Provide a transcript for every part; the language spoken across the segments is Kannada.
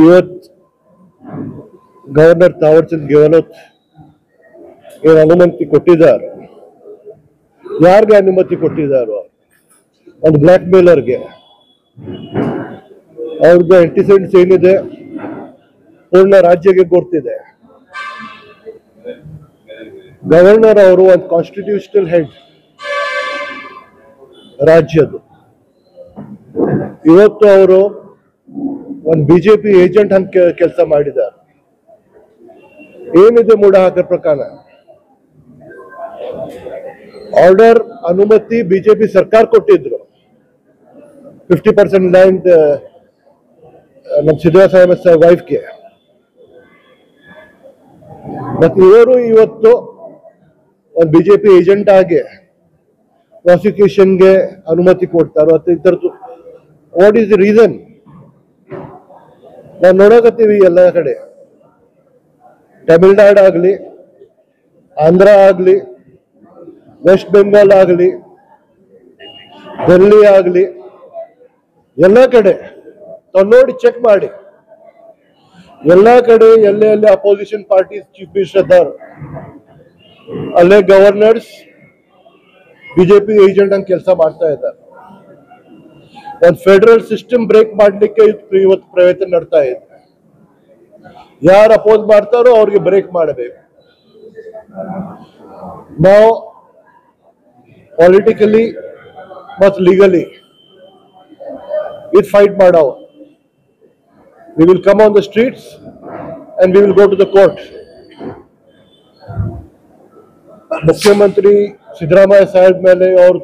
ಇವತ್ತು ಗವರ್ನರ್ ತಾವರ್ಚಂದ್ ಗೆಹ್ಲೋಟ್ ಏನು ಅನುಮತಿ ಕೊಟ್ಟಿದ್ದಾರೆ? ಯಾರಿಗೆ ಅನುಮತಿ ಕೊಟ್ಟಿದ್ದಾರೋ? ಒಂದು ಬ್ಲ್ಯಾಕ್ ಮೇಲರ್ಗೆ. ಅವ್ರದ್ದು ಆಂಟಿಸೆಡೆಂಟ್ಸ್ ಏನಿದೆ ಪೂರ್ಣ ರಾಜ್ಯಕ್ಕೆ ಗೊತ್ತಿದೆ. ಗವರ್ನರ್ ಅವರು ಒಂದು ಕಾನ್ಸ್ಟಿಟ್ಯೂಷನಲ್ ಹೆಡ್ ರಾಜ್ಯದ್ದು. ಇವತ್ತು ಅವರು ಒಂದು ಬಿಜೆಪಿ ಏಜೆಂಟ್ ಹಂಗೆ ಕೆಲಸ ಮಾಡಿದ್ದಾರೆ. ಏನಿದೆ ಮೂಢ ಹಾಕೋ ಪ್ರಕಾರ ಆರ್ಡರ್ ಅನುಮತಿ ಬಿಜೆಪಿ ಸರ್ಕಾರ ಕೊಟ್ಟಿದ್ರು. 50% ಲ್ಯಾಂಡ್ ನಮ್ಮ ಸಿದ್ದರಾಮಯ್ಯ ವೈಫ್ಗೆ. ಮತ್ತೆ ಇವರು ಇವತ್ತು ಒಂದು ಬಿಜೆಪಿ ಏಜೆಂಟ್ ಆಗಿ ಪ್ರಾಸಿಕ್ಯೂಷನ್ಗೆ ಅನುಮತಿ ಕೊಡ್ತಾರೋ ಅಥವಾ ಇತರದ್ದು ವಾಟ್ ಈಸ್ ದ ರೀಸನ್? ನಾವು ನೋಡಕತ್ತೀವಿ ಎಲ್ಲ ಕಡೆ, ತಮಿಳ್ನಾಡು ಆಗಲಿ, ಆಂಧ್ರ ಆಗಲಿ, ವೆಸ್ಟ್ ಬೆಂಗಾಲ್ ಆಗಲಿ, ಡೆಲ್ಲಿ ಆಗಲಿ, ಎಲ್ಲ ಕಡೆ ತಾವು ನೋಡಿ ಚೆಕ್ ಮಾಡಿ. ಎಲ್ಲ ಕಡೆ ಎಲ್ಲೇ ಅಪೋಸಿಷನ್ ಪಾರ್ಟಿ ಚೀಫ್ ಮಿನಿಸ್ಟರ್ ಇದ್ದಾರೆ, ಅಲ್ಲೇ ಗವರ್ನರ್ಸ್ ಬಿಜೆಪಿ ಏಜೆಂಟ್ ಹಂಗೆ ಕೆಲಸ ಮಾಡ್ತಾ ಇದ್ದಾರೆ. ಒಂದು ಫೆಡರಲ್ ಸಿಸ್ಟಮ್ ಬ್ರೇಕ್ ಮಾಡಲಿಕ್ಕೆ ಇವತ್ತು ಪ್ರಯತ್ನ ನಡ್ತಾ ಇದೆ. ಯಾರು ಅಪೋಸ್ ಮಾಡ್ತಾರೋ ಅವ್ರಿಗೆ ಬ್ರೇಕ್ ಮಾಡಬೇಕು. ನಾವು ಪೊಲಿಟಿಕಲಿ ಮತ್ತು ಲೀಗಲಿ ಇದು fight ಮಾಡಾವ. We will come on the streets and we will go to the court. ಮುಖ್ಯಮಂತ್ರಿ ಸಿದ್ದರಾಮಯ್ಯ ಸಾಹೇಬ್ ಮೇಲೆ ಅವ್ರ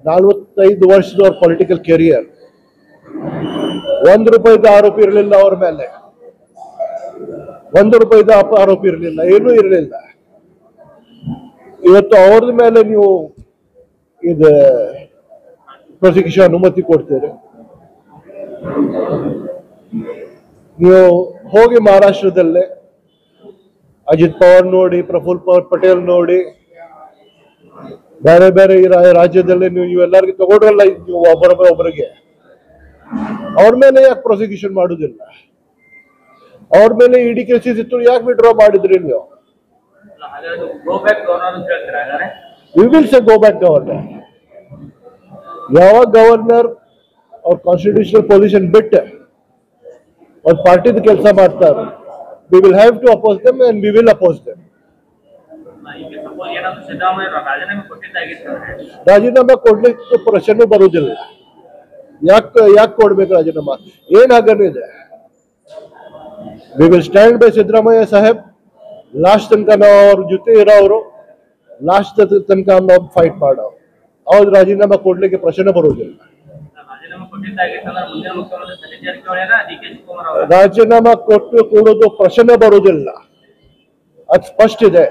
45 ವರ್ಷದ ಅವ್ರ ಪೊಲಿಟಿಕಲ್ ಕೆರಿಯರ್, ₹1 ಆರೋಪ ಇರಲಿಲ್ಲ ಅವ್ರ ಮೇಲೆ. ₹1 ಆರೋಪ ಇರಲಿಲ್ಲ, ಏನೂ ಇರಲಿಲ್ಲ. ಇವತ್ತು ಅವ್ರದ ಮೇಲೆ ನೀವು ಇದು ಪ್ರಾಸಿಕ್ಯೂಷನ್ ಅನುಮತಿ ಕೊಡ್ತೀರಿ. ನೀವು ಹೋಗಿ ಮಹಾರಾಷ್ಟ್ರದಲ್ಲೇ ಅಜಿತ್ ಪವಾರ್ ನೋಡಿ, ಪ್ರಫುಲ್ ಪಟೇಲ್ ನೋಡಿ, ಬೇರೆ ಬೇರೆ ರಾಜ್ಯದಲ್ಲೇ ನೀವು ಇವೆಲ್ಲರಿಗೂ ತಗೊಂಡ್ರಲ್ಲ, ನೀವು ಒಬ್ಬರಿಗೆ ಅವ್ರ ಮೇಲೆ ಯಾಕೆ ಪ್ರಾಸಿಕ್ಯೂಷನ್ ಮಾಡುದಿಲ್ಲ? ಅವ್ರ ಮೇಲೆ ಇಡಿ ಕೇಸಸ್ ಇತ್ತು, ಯಾಕೆ ವಿಡ್ರಾ ಮಾಡಿದ್ರಿ ನೀವು? We will say go back governor. ಯಾವಾಗ ಗವರ್ನರ್ ಅವ್ರ ಕಾನ್ಸ್ಟಿಟ್ಯೂಷನಲ್ ಪೊಸಿಷನ್ ಬಿಟ್ಟು ಒಂದು ಪಾರ್ಟಿದ ಕೆಲಸ ಮಾಡ್ತಾರೆ, we will have to oppose them and we will oppose them. ರಾಜೀನಾಮೆ ಕೊಡ್ಲಿಕ್ಕೆ ಪ್ರಶ್ನೆ ಬರುವುದಿಲ್ಲ. ಯಾಕೆ ಕೊಡ್ಬೇಕು ರಾಜೀನಾಮಾ? ಏನ್ ಹಗರಣ? we will stand by Siddaramaiah Saheb. Last ತನಕ ನಾವು ಅವ್ರ ಜೊತೆ ಇರೋರು, ಲಾಸ್ಟ್ ತನಕ ನಾವು ಫೈಟ್ ಮಾಡೋ. ಅವ್ರು ರಾಜೀನಾಮಾ ಕೊಡ್ಲಿಕ್ಕೆ ಪ್ರಶ್ನೆ ಬರುವುದಿಲ್ಲ. ರಾಜೀನಾಮಾ ಕೊಡೋದು ಪ್ರಶ್ನೆ ಬರುವುದಿಲ್ಲ, ಅದು ಸ್ಪಷ್ಟ ಇದೆ.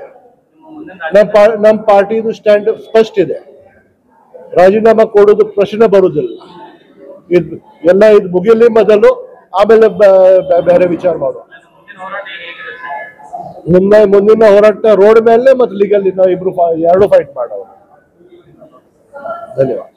ನಮ್ಮ ಪಾರ್ಟಿದು ಸ್ಟ್ಯಾಂಡ್ ಸ್ಪಷ್ಟ ಇದೆ. ರಾಜೀನಾಮಾ ಕೊಡೋದು ಪ್ರಶ್ನೆ ಬರುವುದಿಲ್ಲ. ಇದು ಮುಗಿಲಿ ಮೊದಲು, ಆಮೇಲೆ ಬೇರೆ ವಿಚಾರ ಮಾಡುವ. ಮುಂದಿನ ಹೋರಾಟ ರೋಡ್ ಮೇಲೆ ಮತ್ತು ಲೀಗಲ್ ನಾವು ಎರಡು ಫೈಟ್ ಮಾಡೋದು. ಧನ್ಯವಾದ.